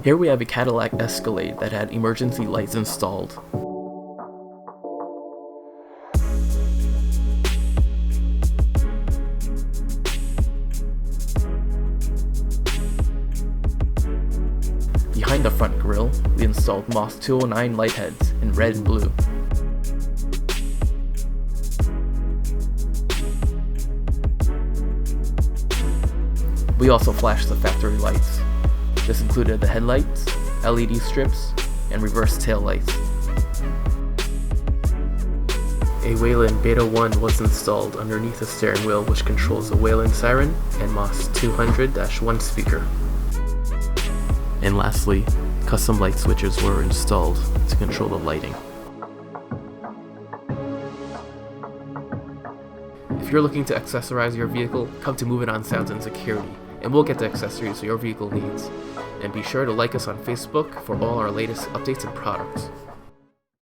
Here we have a Cadillac Escalade that had emergency lights installed. Behind the front grille, we installed Moss 209 lightheads in red and blue. We also flashed the factory lights. This included the headlights, LED strips, and reverse tail lights. A Wayland Beta 1 was installed underneath the steering wheel, which controls the Wayland siren and Moss 200-1 speaker. And lastly, custom light switches were installed to control the lighting. If you're looking to accessorize your vehicle, come to Movin On Sounds Security, and we'll get the accessories your vehicle needs. And be sure to like us on Facebook for all our latest updates and products.